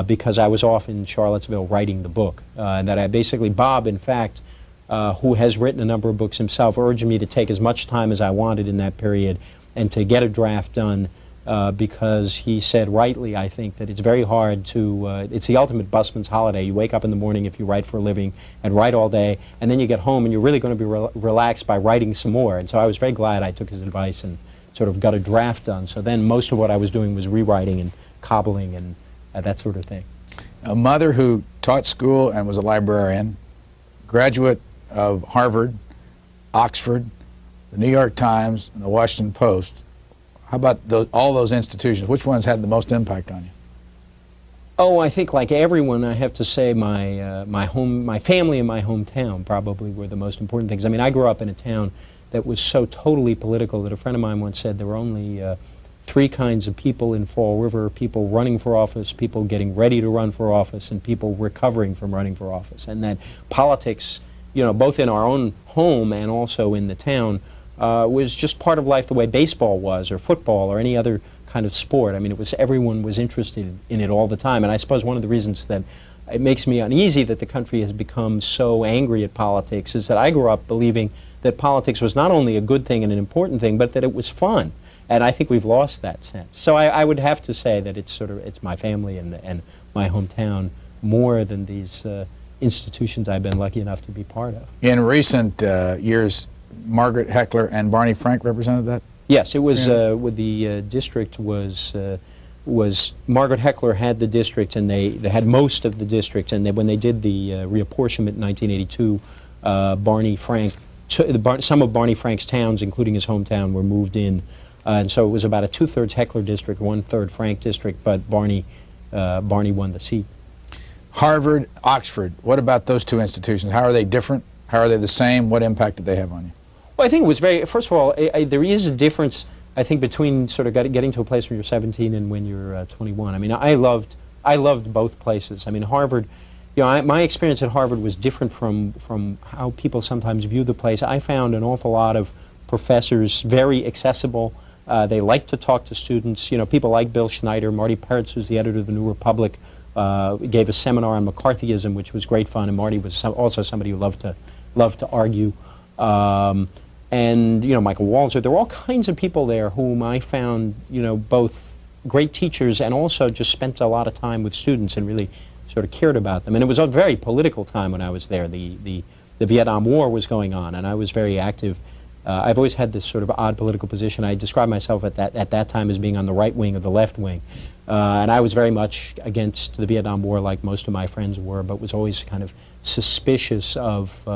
Because I was off in Charlottesville writing the book. And that Bob, in fact, who has written a number of books himself, urged me to take as much time as I wanted in that period and to get a draft done because he said rightly, I think, that it's very hard to, it's the ultimate busman's holiday. You wake up in the morning if you write for a living and write all day, and then you get home and you're really going to be relaxed by writing some more. And so I was very glad I took his advice and sort of got a draft done. So then most of what I was doing was rewriting and cobbling and that sort of thing. A mother who taught school and was a librarian, graduate of Harvard, Oxford, the New York Times, and the Washington Post. How about all those institutions? Which ones had the most impact on you? Oh, I think like everyone, I have to say my family and my hometown probably were the most important things. I mean, I grew up in a town that was so totally political that a friend of mine once said there were only three kinds of people in Fall River: people running for office, people getting ready to run for office, and people recovering from running for office. And that politics, you know, both in our own home and also in the town, was just part of life the way baseball was, or football, or any other kind of sport. I mean, it was, everyone was interested in it all the time. And I suppose one of the reasons that it makes me uneasy that the country has become so angry at politics is that I grew up believing that politics was not only a good thing and an important thing, but that it was fun. And I think we've lost that sense. So I would have to say that it's my family and my hometown more than these institutions I've been lucky enough to be part of. In recent years, Margaret Heckler and Barney Frank represented that? Yes, it was, with the district was Margaret Heckler had the district, and they had most of the district, and when they did the reapportionment in 1982, Barney Frank, some of Barney Frank's towns, including his hometown, were moved in, and so it was about a 2/3 Heckler district, 1/3 Frank district, but Barney won the seat. Harvard, Oxford, what about those two institutions? How are they different? How are they the same? What impact did they have on you? Well, I think it was very, first of all, there is a difference, I think, between sort of getting to a place when you're 17 and when you're 21. I mean, I loved both places. I mean, Harvard, you know, my experience at Harvard was different from how people sometimes view the place. I found an awful lot of professors very accessible. They liked to talk to students. You know, people like Bill Schneider, Marty Peretz, who's the editor of the New Republic, gave a seminar on McCarthyism, which was great fun, and Marty was also somebody who loved to argue. And, you know, Michael Walzer, there were all kinds of people there whom I found, you know, both great teachers and also just spent a lot of time with students and really sort of cared about them. And it was a very political time when I was there. The Vietnam War was going on, and I was very active. I've always had this sort of odd political position. I described myself at that time as being on the right wing of the left wing. And I was very much against the Vietnam War, like most of my friends were, but was always kind of suspicious of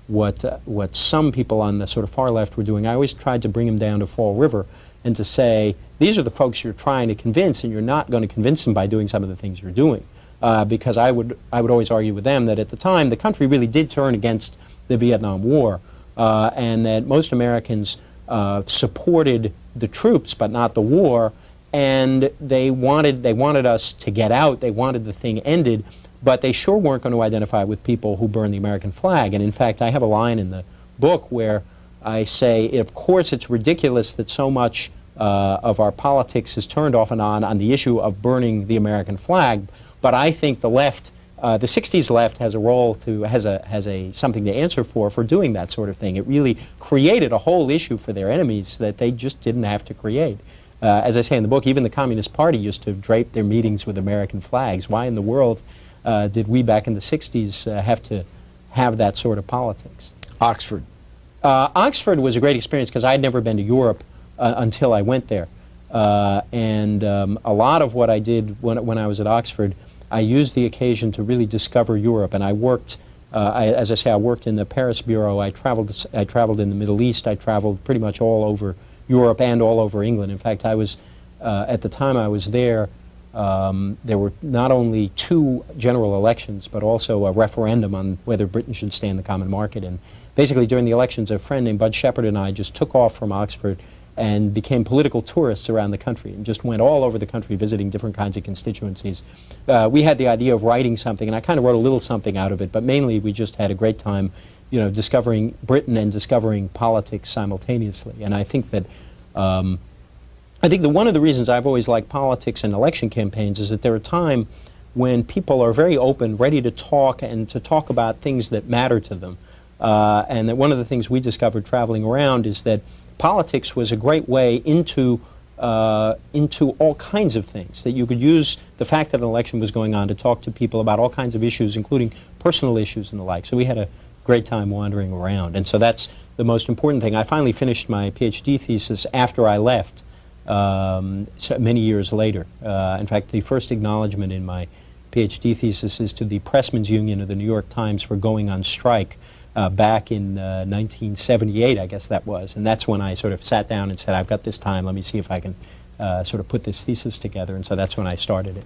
what some people on the sort of far left were doing. I always tried to bring them down to Fall River and to say, these are the folks you're trying to convince, and you're not going to convince them by doing some of the things you're doing. Because I would always argue with them that at the time the country really did turn against the Vietnam War, and that most Americans supported the troops but not the war, and they wanted us to get out. They wanted the thing ended, but they sure weren't going to identify with people who burned the American flag. And in fact, I have a line in the book where I say, of course, it's ridiculous that so much of our politics is turned off and on the issue of burning the American flag, but I think the left, the 60s left, has a role to, has something to answer for doing that sort of thing. It really created a whole issue for their enemies that they just didn't have to create. As I say in the book, even the Communist Party used to drape their meetings with American flags. Why in the world did we back in the 60s have to have that sort of politics? Oxford. Oxford was a great experience because I had never been to Europe until I went there. And a lot of what I did when I was at Oxford, I used the occasion to really discover Europe. And I worked, as I say, I worked in the Paris bureau. I traveled in the Middle East. I traveled pretty much all over Europe and all over England. In fact, I was, at the time I was there were not only 2 general elections, but also a referendum on whether Britain should stay in the common market. And basically during the elections, a friend named Bud Shepard and I just took off from Oxford and became political tourists around the country and just went all over the country visiting different kinds of constituencies. We had the idea of writing something, and I kind of wrote a little something out of it, but mainly we just had a great time, you know, discovering Britain and discovering politics simultaneously. And I think that one of the reasons I've always liked politics and election campaigns is that they're a time when people are very open, ready to talk and to talk about things that matter to them. And that one of the things we discovered traveling around is that politics was a great way into into all kinds of things, that you could use the fact that an election was going on to talk to people about all kinds of issues, including personal issues and the like. So we had a great time wandering around, and so that's the most important thing. I finally finished my PhD thesis after I left, so many years later. In fact, the first acknowledgement in my PhD thesis is to the Pressmen's Union of the New York Times for going on strike back in 1978, I guess that was, and that's when I sort of sat down and said, I've got this time, let me see if I can sort of put this thesis together, and so that's when I started it.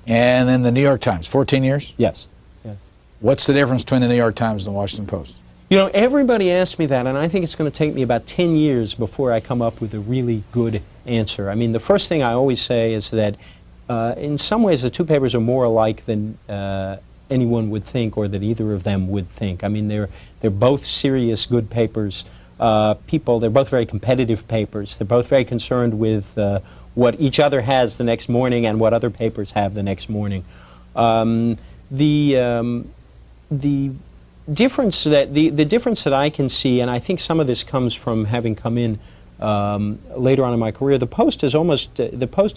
And then the New York Times, 14 years? Yes. Yes. What's the difference between the New York Times and the Washington Post? You know, everybody asks me that, and I think it's going to take me about 10 years before I come up with a really good answer. I mean, the first thing I always say is that in some ways the two papers are more alike than anyone would think, or that either of them would think. I mean, they're both serious, good papers. They're both very competitive papers. They're both very concerned with what each other has the next morning and what other papers have the next morning. The difference that I can see, and I think some of this comes from having come in later on in my career, the Post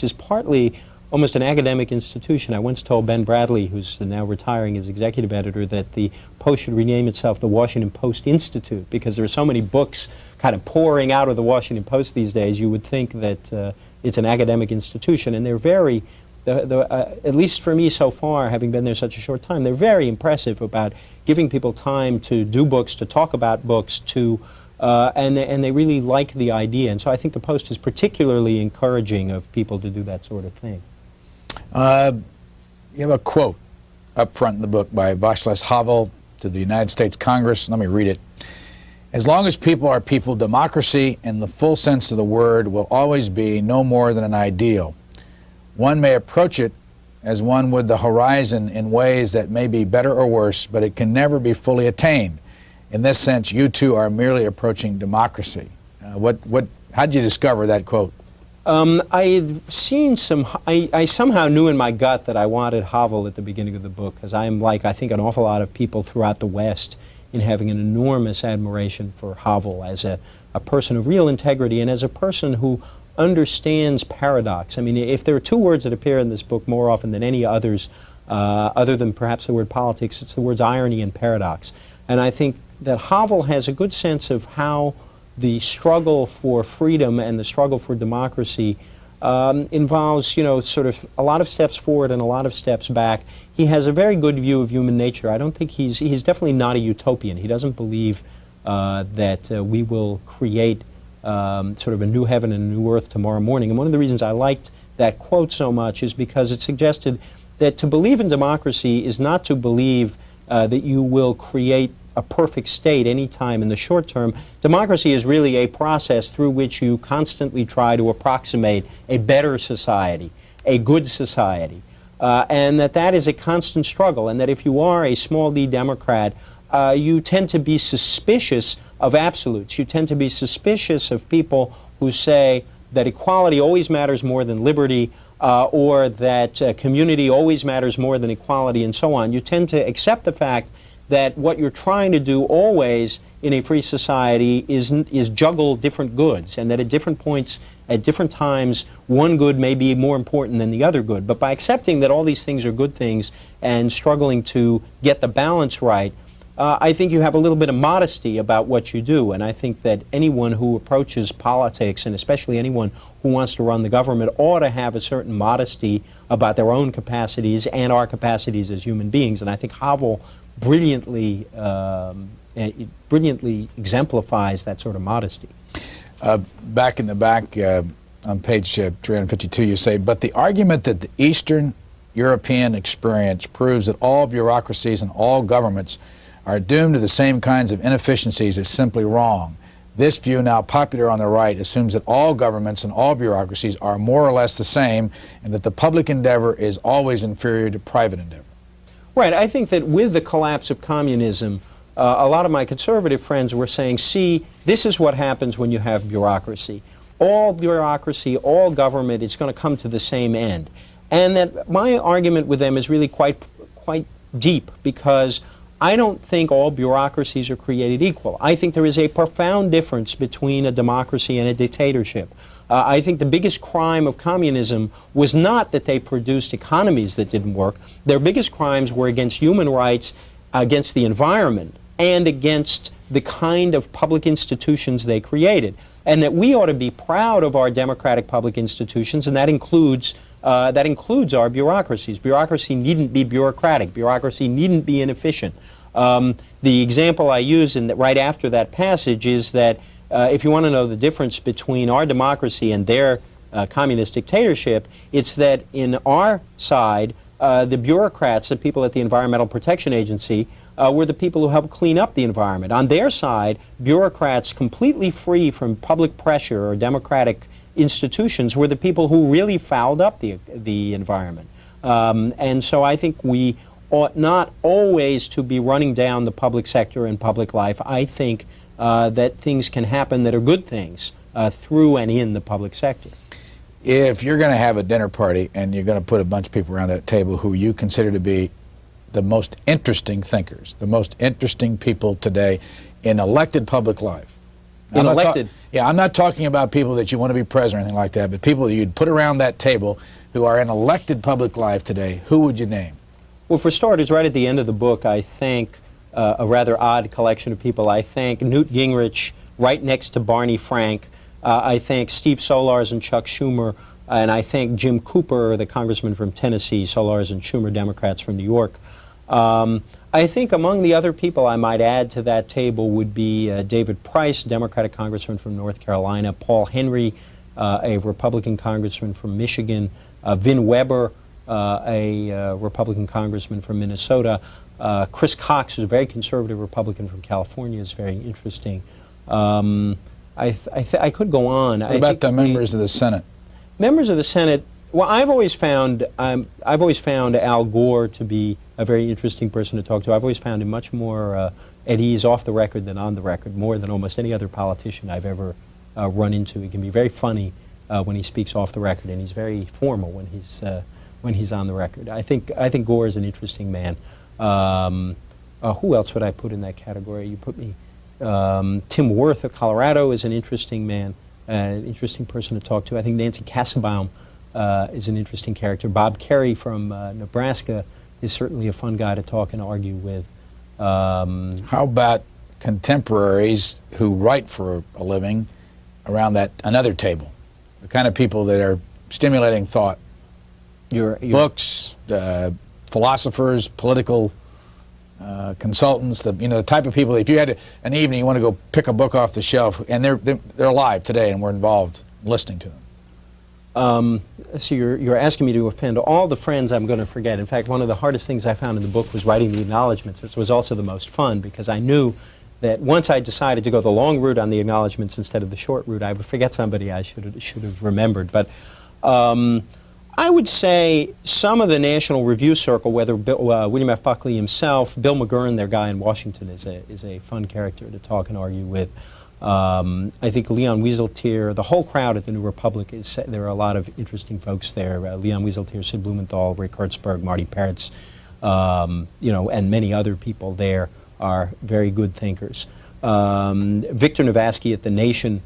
is partly almost an academic institution. I once told Ben Bradley, who's now retiring as executive editor, that the Post should rename itself the Washington Post Institute, because there are so many books kind of pouring out of the Washington Post these days. You would think that it's an academic institution, and they're very, at least for me so far, having been there such a short time, they're very impressive about giving people time to do books, to talk about books, and they really like the idea. And so I think the Post is particularly encouraging of people to do that sort of thing. You have a quote up front in the book by Václav Havel to the United States Congress. Let me read it. As long as people are people, democracy, in the full sense of the word, will always be no more than an ideal. One may approach it as one would the horizon in ways that may be better or worse, but it can never be fully attained. In this sense, you two are merely approaching democracy. How did you discover that quote? I've seen some, I somehow knew in my gut that I wanted Havel at the beginning of the book, because I am like, I think, an awful lot of people throughout the West in having an enormous admiration for Havel as a person of real integrity and as a person who understands paradox. I mean, if there are two words that appear in this book more often than any others, other than perhaps the word politics, it's the words irony and paradox. And I think that Havel has a good sense of how the struggle for freedom and the struggle for democracy involves, you know, sort of a lot of steps forward and a lot of steps back. He has a very good view of human nature. I don't think he's definitely not a utopian. He doesn't believe that we will create sort of a new heaven and a new earth tomorrow morning. And one of the reasons I liked that quote so much is because it suggested that to believe in democracy is not to believe that you will create a perfect state any time in the short term. Democracy is really a process through which you constantly try to approximate a better society, a good society, and that is a constant struggle, and that if you are a small d Democrat, you tend to be suspicious of absolutes. You tend to be suspicious of people who say that equality always matters more than liberty, or that community always matters more than equality, and so on. You tend to accept the fact that what you're trying to do always in a free society is juggle different goods, and that at different points, at different times, one good may be more important than the other good. But by accepting that all these things are good things and struggling to get the balance right, I think you have a little bit of modesty about what you do. And I think that anyone who approaches politics, and especially anyone who wants to run the government, ought to have a certain modesty about their own capacities and our capacities as human beings. And I think Havel brilliantly exemplifies that sort of modesty. Back in the back, on page 352, you say, but the argument that the Eastern European experience proves that all bureaucracies and all governments are doomed to the same kinds of inefficiencies is simply wrong. This view, now popular on the right, assumes that all governments and all bureaucracies are more or less the same, and that the public endeavor is always inferior to private endeavor. Right. I think that with the collapse of communism, a lot of my conservative friends were saying, see, this is what happens when you have bureaucracy. All bureaucracy, all government is going to come to the same end. And that my argument with them is really quite deep, because I don't think all bureaucracies are created equal. I think there is a profound difference between a democracy and a dictatorship. I think the biggest crime of communism was not that they produced economies that didn't work. Their biggest crimes were against human rights, against the environment, and against the kind of public institutions they created. And that we ought to be proud of our democratic public institutions, and that includes our bureaucracies. Bureaucracy needn't be bureaucratic. Bureaucracy needn't be inefficient. The example I use right after that passage is that if you want to know the difference between our democracy and their communist dictatorship, it's that in our side, the bureaucrats, the people at the Environmental Protection Agency, were the people who helped clean up the environment. On their side, bureaucrats completely free from public pressure or democratic institutions were the people who really fouled up the environment. And so I think we ought not always to be running down the public sector and public life. I think that things can happen that are good things through and in the public sector. If you're going to have a dinner party and you're going to put a bunch of people around that table who you consider to be the most interesting thinkers, the most interesting people today in elected public life. In elected? Yeah, I'm not talking about people that you want to be president or anything like that, but people that you'd put around that table who are in elected public life today. Who would you name? Well, for starters, right at the end of the book, I thank a rather odd collection of people. I thank Newt Gingrich right next to Barney Frank. I thank Steve Solars and Chuck Schumer. And I thank Jim Cooper, the congressman from Tennessee, Solars and Schumer, Democrats from New York. I think among the other people I might add to that table would be David Price, Democratic congressman from North Carolina, Paul Henry, a Republican congressman from Michigan, Vin Weber, a Republican congressman from Minnesota, Chris Cox, who's a very conservative Republican from California, is very interesting. I could go on. What about the members of the Senate? Members of the Senate, well, I've always found Al Gore to be a very interesting person to talk to. I've always found him much more at ease off the record than on the record, more than almost any other politician I've ever run into. He can be very funny when he speaks off the record, and he's very formal when he's on the record. I think Gore is an interesting man. Who else would I put in that category? You put me. Tim Wirth of Colorado is an interesting man, an interesting person to talk to. I think Nancy Kassebaum is an interesting character. Bob Kerrey from Nebraska is certainly a fun guy to talk and argue with. How about contemporaries who write for a living around another table? The kind of people that are stimulating thought. Books, philosophers, political consultants, the type of people. If you had an evening, you want to go pick a book off the shelf, and they're alive today, and we're involved listening to them. So you're asking me to offend all the friends I'm going to forget. In fact, one of the hardest things I found in the book was writing the acknowledgments, which was also the most fun, because I knew that once I decided to go the long route on the acknowledgments instead of the short route, I would forget somebody I should have remembered. But I would say some of the National Review Circle, whether William F. Buckley himself, Bill McGurn, their guy in Washington, is a fun character to talk and argue with. I think Leon Wieseltier, the whole crowd at the New Republic, there are a lot of interesting folks there. Leon Wieseltier, Sid Blumenthal, Rick Hertzberg, Marty Peretz, and many other people there are very good thinkers. Victor Navasky at The Nation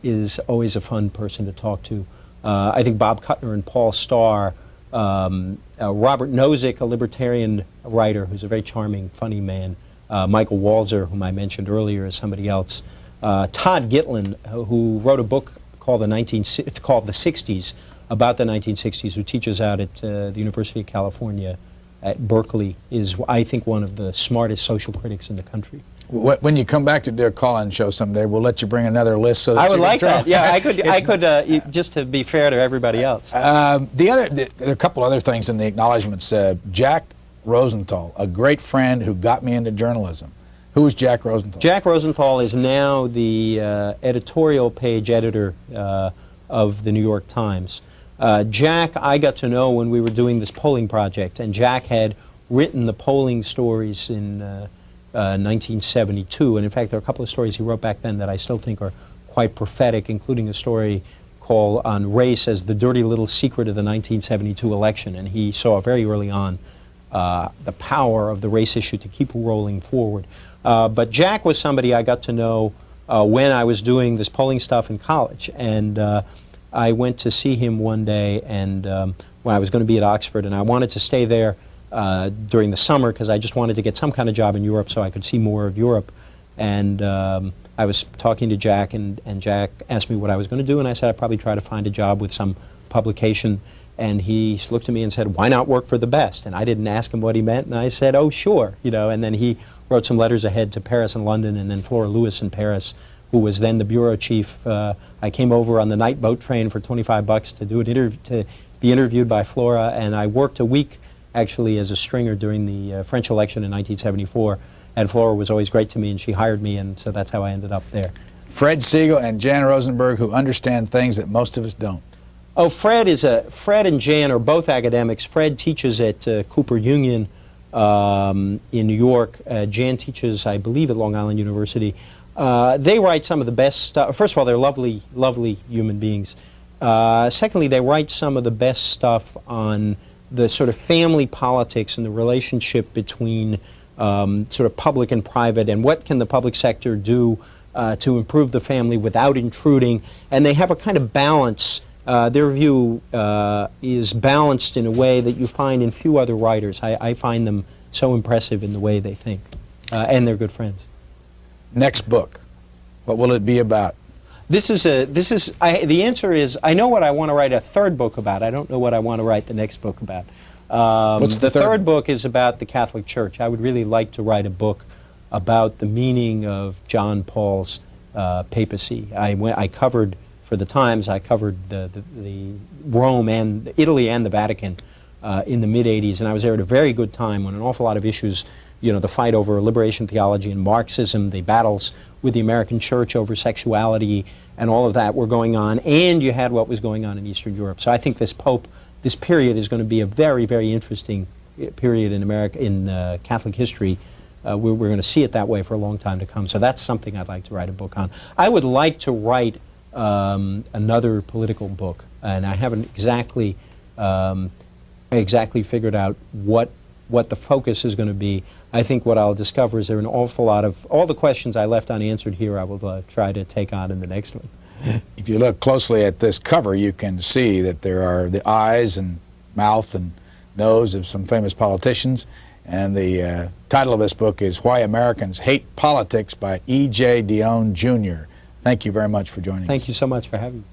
is always a fun person to talk to. I think Bob Kuttner and Paul Starr, Robert Nozick, a libertarian writer who's a very charming, funny man, Michael Walzer, whom I mentioned earlier, is somebody else. Todd Gitlin, who wrote a book called The 60s, about the 1960s, who teaches out at the University of California at Berkeley, is, I think, one of the smartest social critics in the country. When you come back to do a call-in show someday, we'll let you bring another list. So that I would like that. Yeah, I could. Just to be fair to everybody else. There are a couple other things in the acknowledgments. Jack Rosenthal, a great friend who got me into journalism. Who is Jack Rosenthal? Jack Rosenthal is now the editorial page editor of the New York Times. Jack, I got to know when we were doing this polling project, and Jack had written the polling stories in 1972, and in fact there are a couple of stories he wrote back then that I still think are quite prophetic, including a story called on race as the dirty little secret of the 1972 election, and he saw very early on the power of the race issue to keep rolling forward. But Jack was somebody I got to know when I was doing this polling stuff in college, and I went to see him one day, and when I was going to be at Oxford, and I wanted to stay there during the summer because I just wanted to get some kind of job in Europe so I could see more of Europe. And I was talking to Jack, and Jack asked me what I was going to do, and I said I'd probably try to find a job with some publication. And he looked at me and said, "Why not work for the best?" And I didn't ask him what he meant, and I said, "Oh, sure," you know. And then he wrote some letters ahead to Paris and London, and then Flora Lewis in Paris, who was then the bureau chief. I came over on the night boat train for $25 to do to be interviewed by Flora, and I worked a week actually as a stringer during the French election in 1974. And Flora was always great to me, and she hired me, and so that's how I ended up there. Fred Siegel and Jan Rosenberg, who understand things that most of us don't. Oh, Fred and Jan are both academics. Fred teaches at Cooper Union in New York. Jan teaches, I believe, at Long Island University. They write some of the best stuff. First of all, they're lovely, lovely human beings. Secondly, they write some of the best stuff on the sort of family politics and the relationship between sort of public and private, and what can the public sector do to improve the family without intruding. And they have a kind of balance. Their view is balanced in a way that you find in few other writers. I find them so impressive in the way they think, and they're good friends. Next book, what will it be about? The answer is, I know what I want to write a third book about. I don't know what I want to write the next book about. What's the third book is about the Catholic Church. I would really like to write a book about the meaning of John Paul's papacy. I covered, for the Times, I covered the Rome and Italy and the Vatican in the mid-'80s, and I was there at a very good time when an awful lot of issues, you know, the fight over liberation theology and Marxism, the battles with the American church over sexuality and all of that were going on, and you had what was going on in Eastern Europe. So I think this period is going to be a very, very interesting period in America, in Catholic history. We're going to see it that way for a long time to come. So that's something I'd like to write a book on. I would like to write another political book, and I haven't exactly figured out what the focus is going to be. I think what I'll discover is there are an awful lot of, all the questions I left unanswered here, I will try to take on in the next one. If you look closely at this cover, you can see that there are the eyes and mouth and nose of some famous politicians. And the title of this book is Why Americans Hate Politics by E.J. Dionne, Jr. Thank you very much for joining us. Thank you so much for having me.